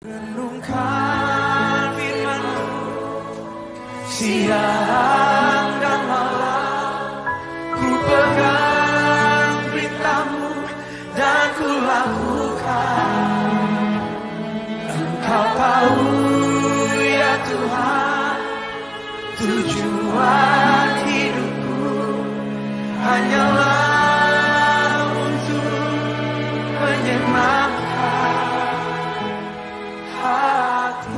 Renungkan firman-Mu siang dan malam, ku pegang berita-Mu dan ku lakukan. Engkau tahu ya Tuhan, tujuan hidupku hanyalah untuk menyenangkan hati.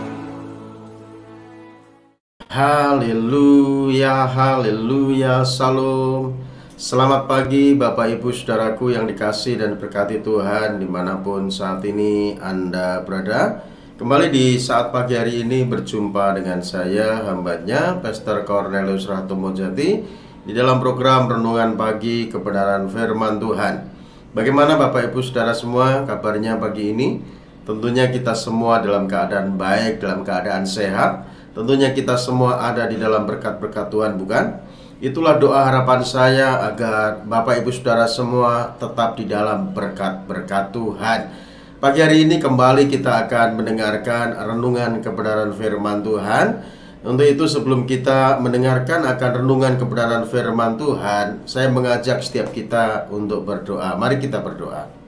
Haleluya, haleluya, salam. Selamat pagi Bapak Ibu Saudaraku yang dikasihi dan diberkati Tuhan dimanapun saat ini Anda berada. Kembali di saat pagi hari ini berjumpa dengan saya, hambanya Pastor Cornelius Rahtomojati, di dalam program Renungan Pagi Kebenaran Firman Tuhan. Bagaimana Bapak Ibu Saudara semua kabarnya pagi ini? Tentunya kita semua dalam keadaan baik, dalam keadaan sehat. Tentunya kita semua ada di dalam berkat-berkat Tuhan, bukan? Itulah doa harapan saya agar Bapak Ibu Saudara semua tetap di dalam berkat-berkat Tuhan. Pagi hari ini kembali kita akan mendengarkan renungan kebenaran firman Tuhan. Untuk itu sebelum kita mendengarkan akan renungan kebenaran firman Tuhan, saya mengajak setiap kita untuk berdoa. Mari kita berdoa.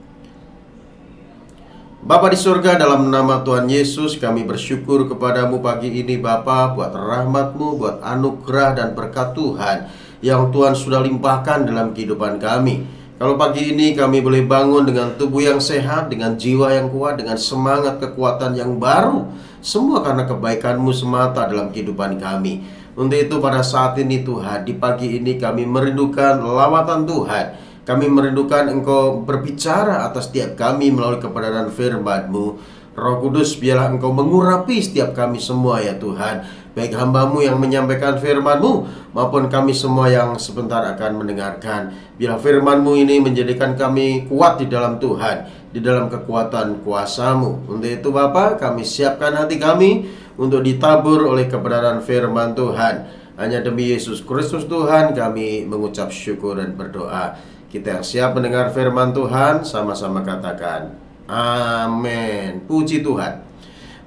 Bapa di surga, dalam nama Tuhan Yesus kami bersyukur kepadamu pagi ini Bapa, buat rahmat-Mu, buat anugerah dan berkat Tuhan yang Tuhan sudah limpahkan dalam kehidupan kami. Kalau pagi ini kami boleh bangun dengan tubuh yang sehat, dengan jiwa yang kuat, dengan semangat kekuatan yang baru, semua karena kebaikan-Mu semata dalam kehidupan kami. Untuk itu pada saat ini Tuhan, di pagi ini kami merindukan lawatan Tuhan. Kami merindukan Engkau berbicara atas setiap kami melalui kebenaran firman-Mu. Roh Kudus, biarlah Engkau mengurapi setiap kami semua ya Tuhan, baik hamba-Mu yang menyampaikan firman-Mu maupun kami semua yang sebentar akan mendengarkan. Biarlah firman-Mu ini menjadikan kami kuat di dalam Tuhan, di dalam kekuatan kuasa-Mu. Untuk itu Bapa, kami siapkan hati kami untuk ditabur oleh kebenaran firman Tuhan. Hanya demi Yesus Kristus Tuhan kami mengucap syukur dan berdoa. Kita yang siap mendengar firman Tuhan sama-sama katakan amin. Puji Tuhan.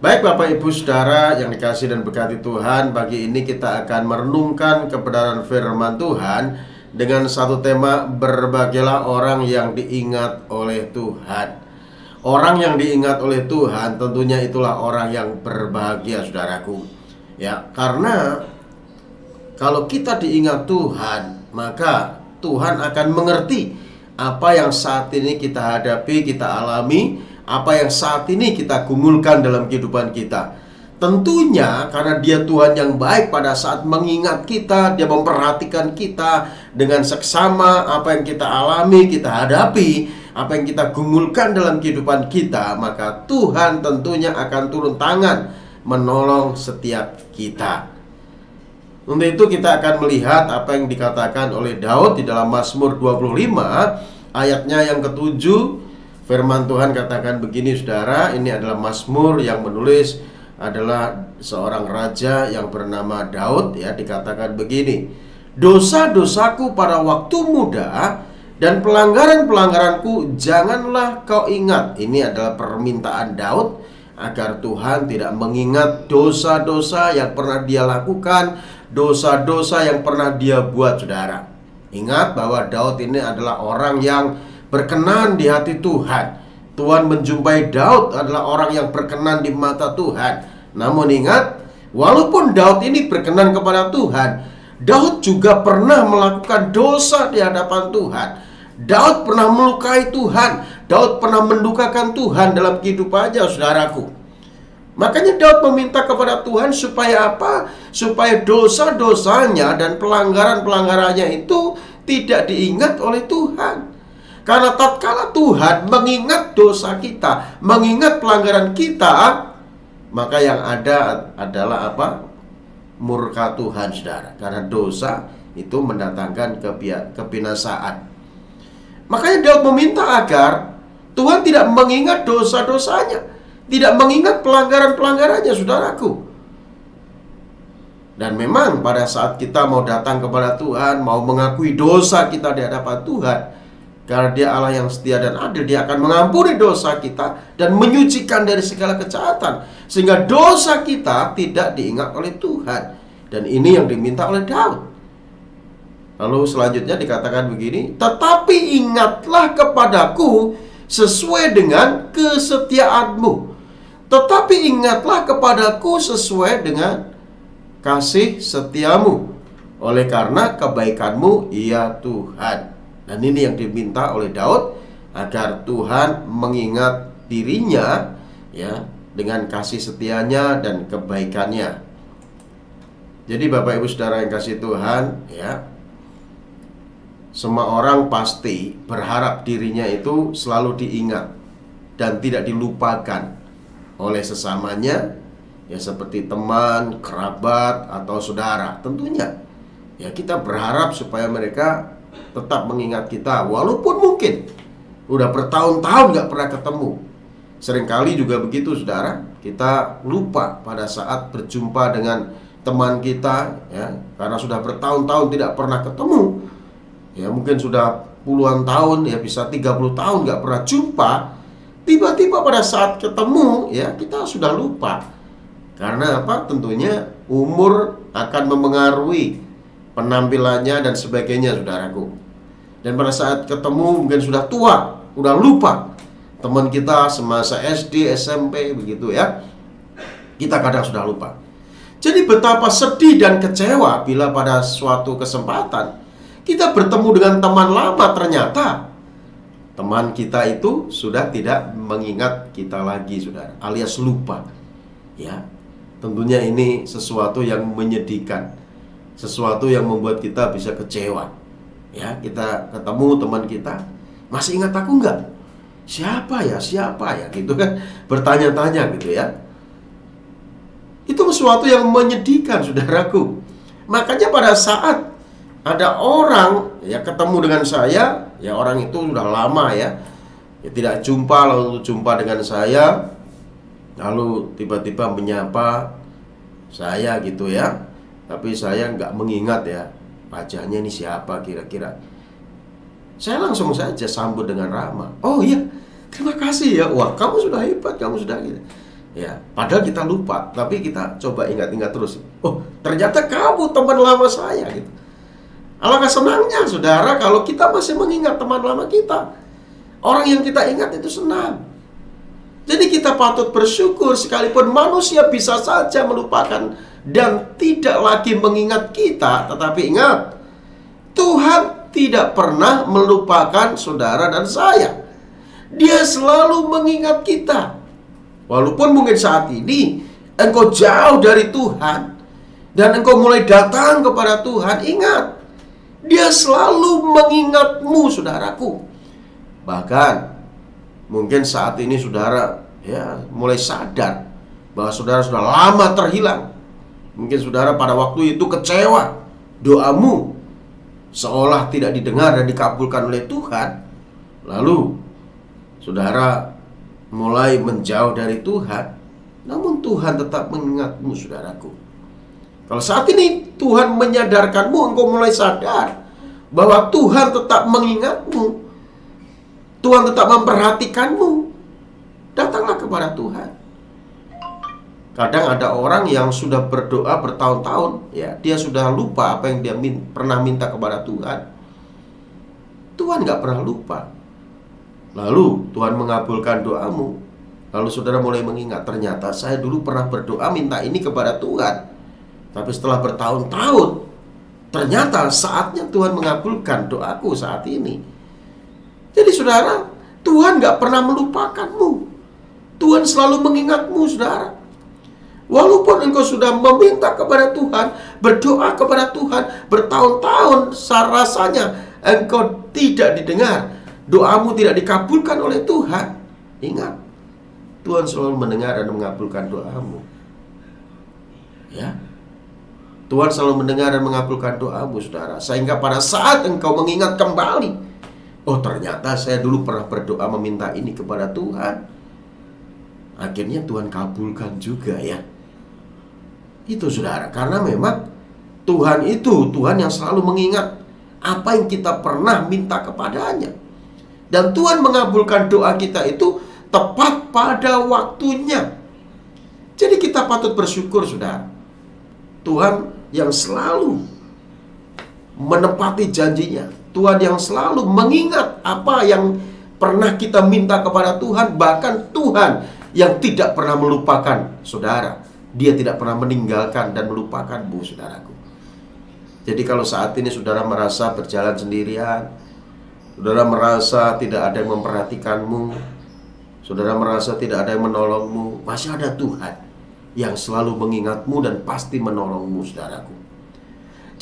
Baik Bapak Ibu Saudara yang dikasihi dan berkati Tuhan, pagi ini kita akan merenungkan kebenaran firman Tuhan dengan satu tema, berbahagialah orang yang diingat oleh Tuhan. Orang yang diingat oleh Tuhan tentunya itulah orang yang berbahagia saudaraku. Ya, karena kalau kita diingat Tuhan, maka Tuhan akan mengerti apa yang saat ini kita hadapi, kita alami, apa yang saat ini kita gumulkan dalam kehidupan kita. Tentunya karena Dia Tuhan yang baik, pada saat mengingat kita, Dia memperhatikan kita dengan seksama, apa yang kita alami, kita hadapi, apa yang kita gumulkan dalam kehidupan kita, maka Tuhan tentunya akan turun tangan menolong setiap kita. Untuk itu kita akan melihat apa yang dikatakan oleh Daud di dalam Mazmur 25 ayatnya yang ke-7. Firman Tuhan katakan begini saudara, ini adalah Mazmur yang menulis adalah seorang raja yang bernama Daud ya. Dikatakan begini, dosa-dosaku pada waktu muda dan pelanggaran-pelanggaranku janganlah kau ingat. Ini adalah permintaan Daud agar Tuhan tidak mengingat dosa-dosa yang pernah dia lakukan, dosa-dosa yang pernah dia buat saudara. Ingat bahwa Daud ini adalah orang yang berkenan di hati Tuhan. Tuhan menjumpai Daud adalah orang yang berkenan di mata Tuhan. Namun ingat, walaupun Daud ini berkenan kepada Tuhan, Daud juga pernah melakukan dosa di hadapan Tuhan. Daud pernah melukai Tuhan. Daud pernah mendukakan Tuhan dalam kehidupannya saudaraku. Makanya Daud meminta kepada Tuhan supaya apa? Supaya dosa-dosanya dan pelanggaran-pelanggarannya itu tidak diingat oleh Tuhan. Karena tatkala Tuhan mengingat dosa kita, mengingat pelanggaran kita, maka yang ada adalah apa? Murka Tuhan saudara. Karena dosa itu mendatangkan kebinasaan. Makanya Daud meminta agar Tuhan tidak mengingat dosa-dosanya, tidak mengingat pelanggaran-pelanggarannya saudaraku. Dan memang pada saat kita mau datang kepada Tuhan, mau mengakui dosa kita di hadapan Tuhan, Karena Dia Allah yang setia dan adil, Dia akan mengampuni dosa kita dan menyucikan dari segala kejahatan, sehingga dosa kita tidak diingat oleh Tuhan. Dan ini yang diminta oleh Daud. Lalu selanjutnya dikatakan begini, tetapi ingatlah kepadaku sesuai dengan kesetiaanmu. Tetapi ingatlah kepadaku sesuai dengan kasih setiamu, oleh karena kebaikanmu ya Tuhan. Dan ini yang diminta oleh Daud, agar Tuhan mengingat dirinya ya dengan kasih setianya dan kebaikannya. Jadi Bapak Ibu Saudara yang kasih Tuhan, ya, semua orang pasti berharap dirinya itu selalu diingat dan tidak dilupakan oleh sesamanya, ya, seperti teman, kerabat, atau saudara. Tentunya ya kita berharap supaya mereka tetap mengingat kita, walaupun mungkin udah bertahun-tahun gak pernah ketemu. Seringkali juga begitu saudara, kita lupa pada saat berjumpa dengan teman kita, ya, karena sudah bertahun-tahun tidak pernah ketemu. Ya mungkin sudah puluhan tahun, ya bisa 30 tahun gak pernah jumpa. Tiba-tiba pada saat ketemu, ya kita sudah lupa. Karena apa? Tentunya umur akan memengaruhi penampilannya dan sebagainya, saudaraku. Dan pada saat ketemu mungkin sudah tua, udah lupa teman kita semasa SD, SMP, begitu ya. Kita kadang sudah lupa. Jadi betapa sedih dan kecewa bila pada suatu kesempatan kita bertemu dengan teman lama, ternyata teman kita itu sudah tidak mengingat kita lagi, saudara, alias lupa. Ya, tentunya ini sesuatu yang menyedihkan, sesuatu yang membuat kita bisa kecewa. Ya, kita ketemu teman kita, masih ingat aku enggak? Siapa ya, gitu kan, bertanya-tanya gitu ya. Itu sesuatu yang menyedihkan, saudaraku. Makanya pada saat ada orang ya ketemu dengan saya, ya orang itu sudah lama ya tidak jumpa, lalu jumpa dengan saya, lalu tiba-tiba menyapa saya gitu ya. Tapi saya nggak mengingat ya, wajahnya ini siapa kira-kira. Saya langsung saja sambut dengan ramah. Oh iya, terima kasih ya. Wah, kamu sudah hebat, kamu sudah gitu. Ya, padahal kita lupa, tapi kita coba ingat-ingat terus. Oh, ternyata kamu teman lama saya gitu. Alangkah senangnya, saudara, kalau kita masih mengingat teman lama kita. Orang yang kita ingat itu senang. Jadi kita patut bersyukur, sekalipun manusia bisa saja melupakan dan tidak lagi mengingat kita. Tetapi ingat, Tuhan tidak pernah melupakan saudara dan saya. Dia selalu mengingat kita. Walaupun mungkin saat ini engkau jauh dari Tuhan dan engkau mulai datang kepada Tuhan, ingat, Dia selalu mengingatmu, saudaraku. Bahkan mungkin saat ini saudara ya mulai sadar bahwa saudara sudah lama terhilang. Mungkin saudara pada waktu itu kecewa, doamu seolah tidak didengar dan dikabulkan oleh Tuhan. Lalu saudara mulai menjauh dari Tuhan, namun Tuhan tetap mengingatmu, saudaraku. Kalau saat ini Tuhan menyadarkanmu, engkau mulai sadar bahwa Tuhan tetap mengingatmu, Tuhan tetap memperhatikanmu, datanglah kepada Tuhan. Kadang ada orang yang sudah berdoa bertahun-tahun, ya, dia sudah lupa apa yang dia pernah minta kepada Tuhan. Tuhan gak pernah lupa. Lalu Tuhan mengabulkan doamu. Lalu saudara mulai mengingat, ternyata saya dulu pernah berdoa minta ini kepada Tuhan. Tapi setelah bertahun-tahun, ternyata saatnya Tuhan mengabulkan doaku saat ini. Jadi saudara, Tuhan gak pernah melupakanmu. Tuhan selalu mengingatmu, saudara. Walaupun engkau sudah meminta kepada Tuhan, berdoa kepada Tuhan bertahun-tahun, rasanya engkau tidak didengar, doamu tidak dikabulkan oleh Tuhan. Ingat, Tuhan selalu mendengar dan mengabulkan doamu. Ya, Tuhan selalu mendengar dan mengabulkan doamu, saudara. Sehingga pada saat engkau mengingat kembali, oh ternyata saya dulu pernah berdoa meminta ini kepada Tuhan, akhirnya Tuhan kabulkan juga ya. Itu saudara, karena memang Tuhan itu Tuhan yang selalu mengingat apa yang kita pernah minta kepadanya. Dan Tuhan mengabulkan doa kita itu tepat pada waktunya. Jadi kita patut bersyukur, saudara. Tuhan yang selalu menepati janjinya. Tuhan yang selalu mengingat apa yang pernah kita minta kepada Tuhan. Bahkan Tuhan yang tidak pernah melupakan saudara. Dia tidak pernah meninggalkan dan melupakanmu, saudaraku. Jadi kalau saat ini saudara merasa berjalan sendirian, saudara merasa tidak ada yang memperhatikanmu, saudara merasa tidak ada yang menolongmu, masih ada Tuhan yang selalu mengingatmu dan pasti menolongmu, saudaraku.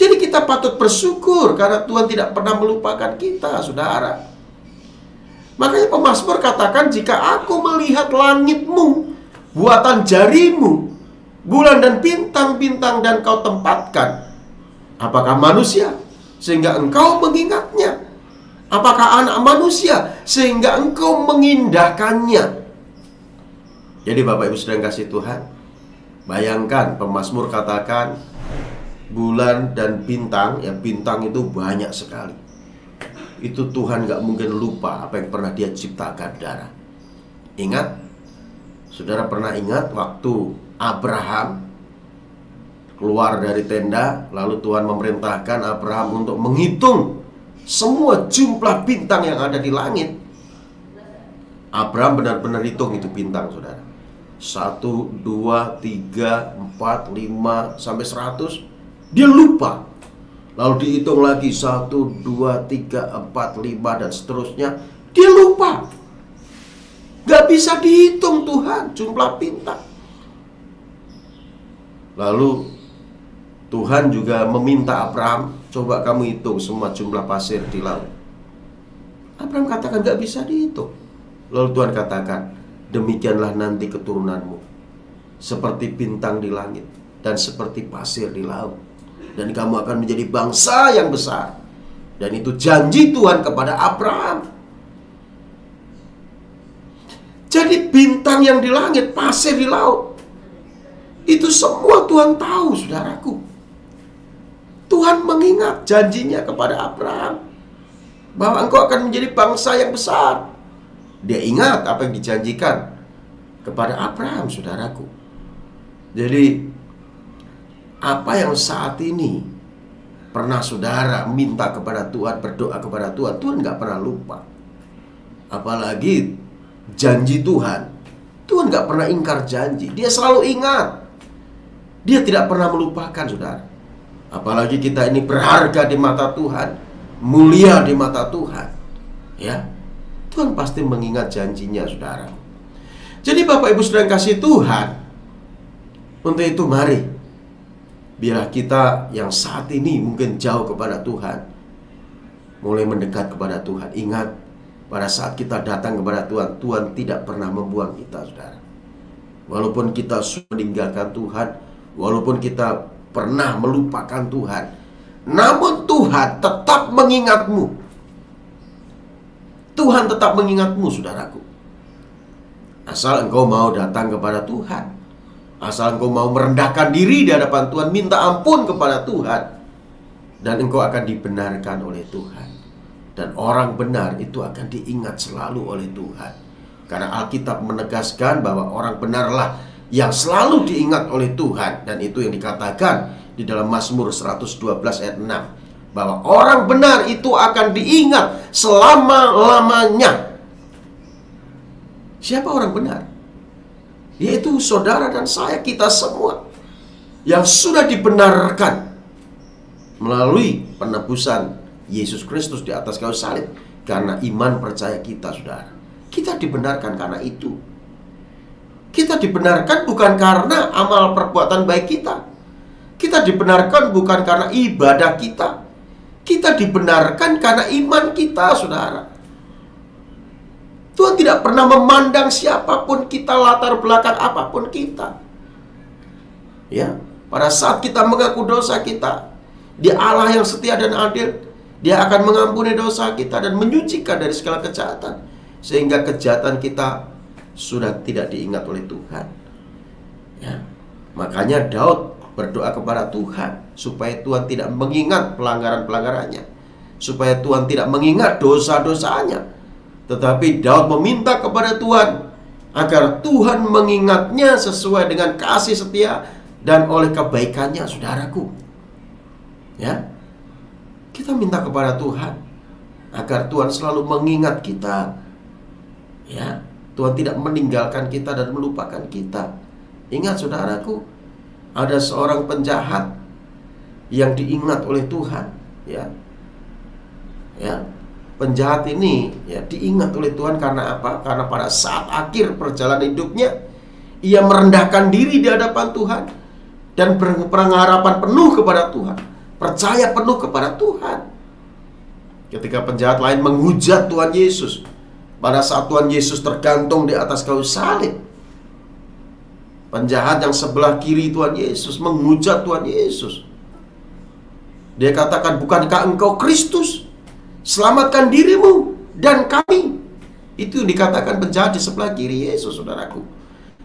Jadi kita patut bersyukur karena Tuhan tidak pernah melupakan kita, saudara. Makanya pemazmur katakan, jika aku melihat langitmu, buatan jarimu, bulan dan bintang-bintang dan kau tempatkan, apakah manusia sehingga engkau mengingatnya? Apakah anak manusia sehingga engkau mengindahkannya? Jadi Bapak Ibu sedang kasih Tuhan, bayangkan pemazmur katakan bulan dan bintang, ya bintang itu banyak sekali. Itu Tuhan gak mungkin lupa apa yang pernah dia ciptakan, saudara. Ingat, saudara pernah ingat waktu Abraham keluar dari tenda, lalu Tuhan memerintahkan Abraham untuk menghitung semua jumlah bintang yang ada di langit. Abraham benar-benar hitung itu bintang, saudara. 1, 2, 3, 4, 5 sampai 100. Dia lupa. Lalu dihitung lagi 1, 2, 3, 4, 5 dan seterusnya. Dia lupa. Gak bisa dihitung Tuhan jumlah bintang. Lalu Tuhan juga meminta Abraham, coba kamu hitung semua jumlah pasir di laut. Abraham katakan gak bisa dihitung. Lalu Tuhan katakan, demikianlah nanti keturunanmu, seperti bintang di langit dan seperti pasir di laut. Dan kamu akan menjadi bangsa yang besar. Dan itu janji Tuhan kepada Abraham. Jadi bintang yang di langit, pasir di laut, itu semua Tuhan tahu, saudaraku. Tuhan mengingat janjinya kepada Abraham bahwa engkau akan menjadi bangsa yang besar. Dia ingat apa yang dijanjikan kepada Abraham, saudaraku. Jadi apa yang saat ini pernah saudara minta kepada Tuhan, berdoa kepada Tuhan, Tuhan gak pernah lupa. Apalagi janji Tuhan, Tuhan gak pernah ingkar janji. Dia selalu ingat. Dia tidak pernah melupakan, saudara. Apalagi kita ini berharga di mata Tuhan, mulia di mata Tuhan, ya. Tuhan pasti mengingat janjinya, saudara. Jadi Bapak Ibu sedang kasih Tuhan, untuk itu mari, biarlah kita yang saat ini mungkin jauh kepada Tuhan, mulai mendekat kepada Tuhan. Ingat, pada saat kita datang kepada Tuhan, Tuhan tidak pernah membuang kita, saudara. Walaupun kita sudah meninggalkan Tuhan, walaupun kita pernah melupakan Tuhan, namun Tuhan tetap mengingatmu. Tuhan tetap mengingatmu, saudaraku. Asal engkau mau datang kepada Tuhan, asal engkau mau merendahkan diri di hadapan Tuhan, minta ampun kepada Tuhan, dan engkau akan dibenarkan oleh Tuhan. Dan orang benar itu akan diingat selalu oleh Tuhan. Karena Alkitab menegaskan bahwa orang benarlah yang selalu diingat oleh Tuhan. Dan itu yang dikatakan di dalam Mazmur 112 ayat 6, bahwa orang benar itu akan diingat selama-lamanya. Siapa orang benar? Yaitu saudara dan saya, kita semua yang sudah dibenarkan melalui penebusan Yesus Kristus di atas kayu salib. Karena iman percaya kita, saudara. Kita dibenarkan karena itu. Kita dibenarkan bukan karena amal perbuatan baik kita. Kita dibenarkan bukan karena ibadah kita. Kita dibenarkan karena iman kita, saudara. Tuhan tidak pernah memandang siapapun kita, latar belakang apapun kita. Ya, pada saat kita mengaku dosa kita, Dia Allah yang setia dan adil. Dia akan mengampuni dosa kita dan menyucikan dari segala kejahatan, sehingga kejahatan kita sudah tidak diingat oleh Tuhan. Ya, makanya Daud berdoa kepada Tuhan supaya Tuhan tidak mengingat pelanggaran-pelanggarannya, supaya Tuhan tidak mengingat dosa-dosanya. Tetapi Daud meminta kepada Tuhan agar Tuhan mengingatnya sesuai dengan kasih setia dan oleh kebaikannya, saudaraku. Ya, kita minta kepada Tuhan agar Tuhan selalu mengingat kita. Ya, Tuhan tidak meninggalkan kita dan melupakan kita. Ingat, saudaraku, ada seorang penjahat yang diingat oleh Tuhan. Ya, penjahat ini ya diingat oleh Tuhan karena apa? Karena pada saat akhir perjalanan hidupnya, ia merendahkan diri di hadapan Tuhan dan berpengharapan penuh kepada Tuhan, percaya penuh kepada Tuhan. Ketika penjahat lain menghujat Tuhan Yesus, pada saat Tuhan Yesus tergantung di atas kayu salib, penjahat yang sebelah kiri Tuhan Yesus menghujat Tuhan Yesus. Dia katakan, bukankah engkau Kristus? Selamatkan dirimu dan kami. Itu dikatakan penjahat di sebelah kiri Yesus, saudaraku.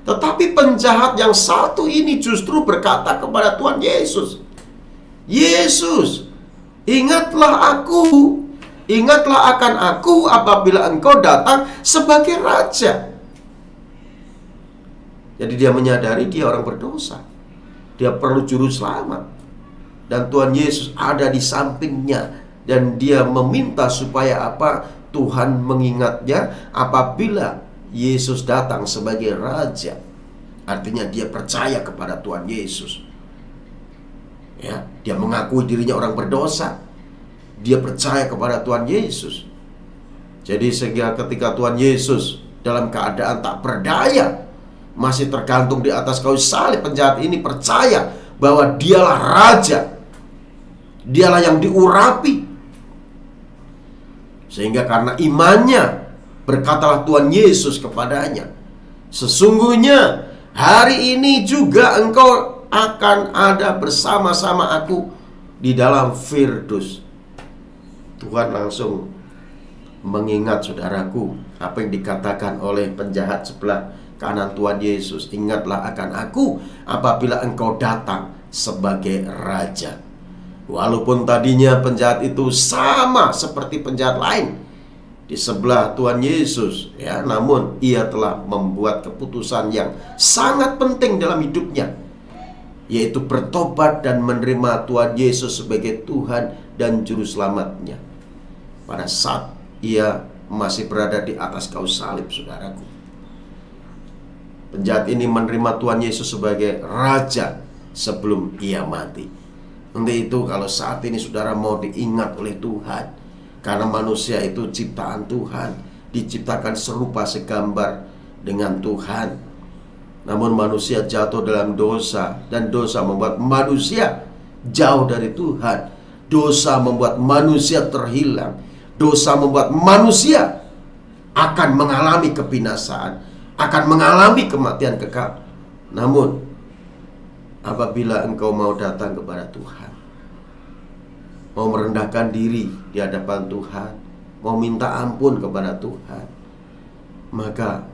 Tetapi penjahat yang satu ini justru berkata kepada Tuhan Yesus, Yesus, ingatlah aku, ingatlah akan aku apabila engkau datang sebagai raja. Jadi dia menyadari dia orang berdosa, dia perlu juru selamat, dan Tuhan Yesus ada di sampingnya. Dan dia meminta supaya apa? Tuhan mengingatnya apabila Yesus datang sebagai raja. Artinya dia percaya kepada Tuhan Yesus. Ya, dia mengakui dirinya orang berdosa. Dia percaya kepada Tuhan Yesus. Jadi sehingga ketika Tuhan Yesus dalam keadaan tak berdaya, masih tergantung di atas kayu salib, penjahat ini percaya bahwa dialah raja, dialah yang diurapi. Sehingga karena imannya, berkatalah Tuhan Yesus kepadanya, sesungguhnya hari ini juga engkau akan ada bersama-sama aku di dalam Firdaus. Tuhan langsung mengingat, saudaraku, apa yang dikatakan oleh penjahat sebelah kanan Tuhan Yesus. Ingatlah akan aku apabila engkau datang sebagai raja. Walaupun tadinya penjahat itu sama seperti penjahat lain di sebelah Tuhan Yesus, ya, namun ia telah membuat keputusan yang sangat penting dalam hidupnya, yaitu bertobat dan menerima Tuhan Yesus sebagai Tuhan dan Juru Selamatnya pada saat ia masih berada di atas kayu salib, saudaraku. Penjahat ini menerima Tuhan Yesus sebagai Raja sebelum ia mati. Untuk itu kalau saat ini saudara mau diingat oleh Tuhan, karena manusia itu ciptaan Tuhan, diciptakan serupa segambar dengan Tuhan. Namun manusia jatuh dalam dosa, dan dosa membuat manusia jauh dari Tuhan. Dosa membuat manusia terhilang. Dosa membuat manusia akan mengalami kebinasaan, akan mengalami kematian kekal. Namun apabila engkau mau datang kepada Tuhan, mau merendahkan diri di hadapan Tuhan, mau minta ampun kepada Tuhan, maka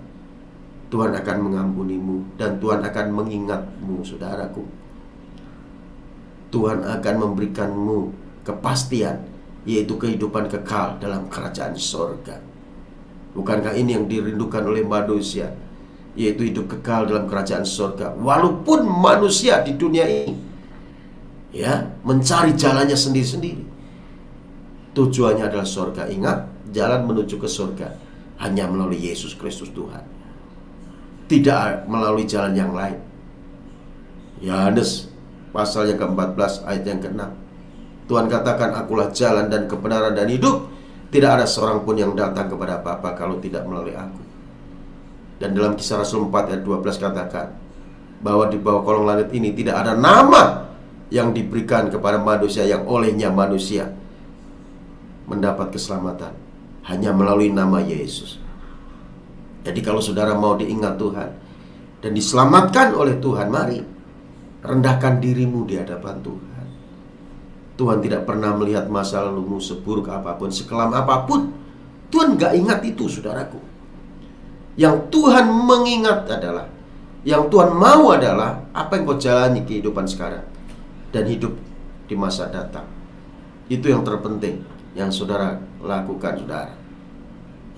Tuhan akan mengampunimu dan Tuhan akan mengingatmu, saudaraku. Tuhan akan memberikanmu kepastian, yaitu kehidupan kekal dalam kerajaan sorga. Bukankah ini yang dirindukan oleh manusia, yaitu hidup kekal dalam kerajaan sorga? Walaupun manusia di dunia ini ya mencari jalannya sendiri-sendiri, tujuannya adalah sorga. Ingat, jalan menuju ke sorga hanya melalui Yesus Kristus Tuhan, tidak melalui jalan yang lain. Yohanes pasal yang ke-14 ayat yang ke-6, Tuhan katakan, akulah jalan dan kebenaran dan hidup, tidak ada seorang pun yang datang kepada Bapa kalau tidak melalui aku. Dan dalam Kisah Rasul 4 ayat 12 katakan bahwa di bawah kolong langit ini tidak ada nama yang diberikan kepada manusia yang olehnya manusia mendapat keselamatan, hanya melalui nama Yesus. Jadi kalau saudara mau diingat Tuhan dan diselamatkan oleh Tuhan, mari rendahkan dirimu di hadapan Tuhan. Tuhan tidak pernah melihat masa lalumu seburuk apapun, sekelam apapun. Tuhan gak ingat itu, saudaraku. Yang Tuhan mengingat adalah, yang Tuhan mau adalah apa yang kau jalani kehidupan sekarang dan hidup di masa datang. Itu yang terpenting yang saudara lakukan, saudara.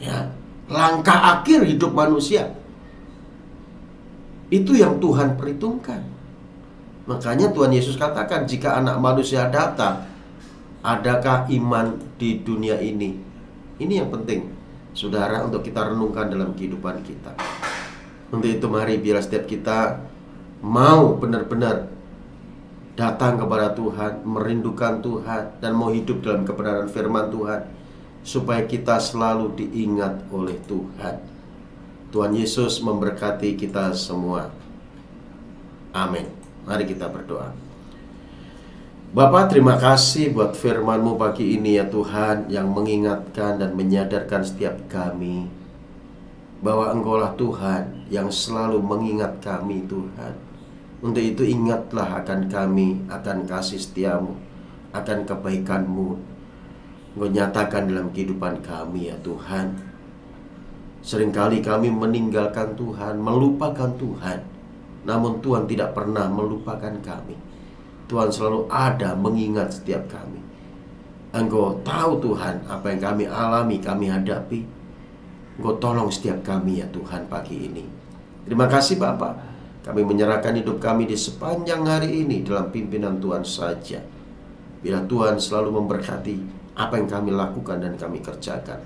Ya, langkah akhir hidup manusia. Itu yang Tuhan perhitungkan. Makanya Tuhan Yesus katakan, jika anak manusia datang, adakah iman di dunia ini? Ini yang penting, saudara, untuk kita renungkan dalam kehidupan kita. Untuk itu mari biar setiap kita mau benar-benar datang kepada Tuhan, merindukan Tuhan, dan mau hidup dalam kebenaran firman Tuhan, supaya kita selalu diingat oleh Tuhan. Tuhan Yesus memberkati kita semua. Amin. Mari kita berdoa. Bapa, terima kasih buat firman-Mu pagi ini ya Tuhan, yang mengingatkan dan menyadarkan setiap kami bahwa Engkaulah Tuhan yang selalu mengingat kami, Tuhan. Untuk itu ingatlah akan kami, akan kasih setia-Mu, akan kebaikan-Mu. Engkau nyatakan dalam kehidupan kami ya Tuhan. Seringkali kami meninggalkan Tuhan, melupakan Tuhan. Namun Tuhan tidak pernah melupakan kami. Tuhan selalu ada mengingat setiap kami. Engkau tahu Tuhan apa yang kami alami, kami hadapi. Engkau tolong setiap kami ya Tuhan pagi ini. Terima kasih Bapa. Kami menyerahkan hidup kami di sepanjang hari ini dalam pimpinan Tuhan saja. Bila Tuhan selalu memberkati apa yang kami lakukan dan kami kerjakan.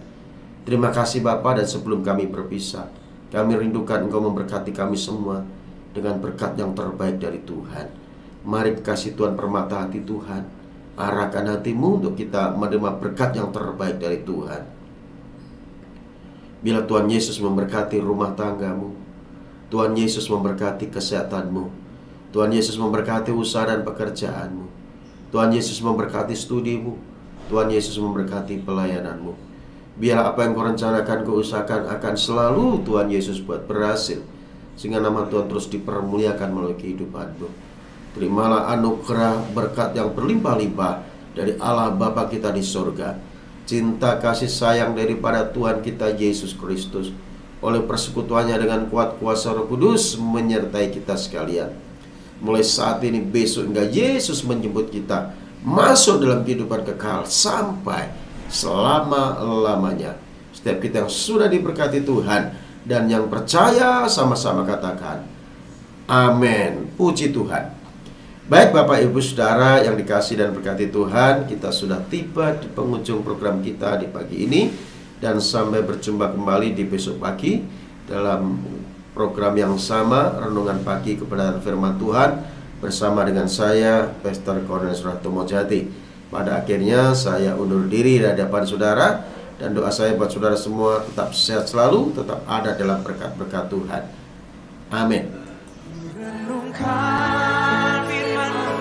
Terima kasih Bapa, dan sebelum kami berpisah, kami rindukan Engkau memberkati kami semua dengan berkat yang terbaik dari Tuhan. Mari kasih Tuhan permata hati Tuhan, arahkan hatimu untuk kita menerima berkat yang terbaik dari Tuhan. Bila Tuhan Yesus memberkati rumah tanggamu, Tuhan Yesus memberkati kesehatanmu, Tuhan Yesus memberkati usaha dan pekerjaanmu, Tuhan Yesus memberkati studimu, Tuhan Yesus memberkati pelayananmu. Biar apa yang kau rencanakan, kau usahakan, akan selalu Tuhan Yesus buat berhasil, sehingga nama Tuhan terus dipermuliakan melalui kehidupanmu. Terimalah anugerah berkat yang berlimpah-limpah dari Allah Bapa kita di surga, cinta kasih sayang daripada Tuhan kita Yesus Kristus, oleh persekutuannya dengan kuat kuasa Roh Kudus menyertai kita sekalian. Mulai saat ini, besok hingga Yesus menjemput kita masuk dalam kehidupan kekal sampai selama-lamanya. Setiap kita yang sudah diberkati Tuhan dan yang percaya, sama-sama katakan amin. Puji Tuhan. Baik Bapak Ibu Saudara yang dikasih dan berkati Tuhan, kita sudah tiba di penghujung program kita di pagi ini. Dan sampai berjumpa kembali di besok pagi dalam program yang sama, Renungan Pagi Kebenaran Firman Tuhan, bersama dengan saya, Pastor Cornelius Rahtomojati. Pada akhirnya saya undur diri dari hadapan saudara, dan doa saya buat saudara semua tetap sehat selalu, tetap ada dalam berkat-berkat Tuhan. Amin. Renungkan firman-Mu,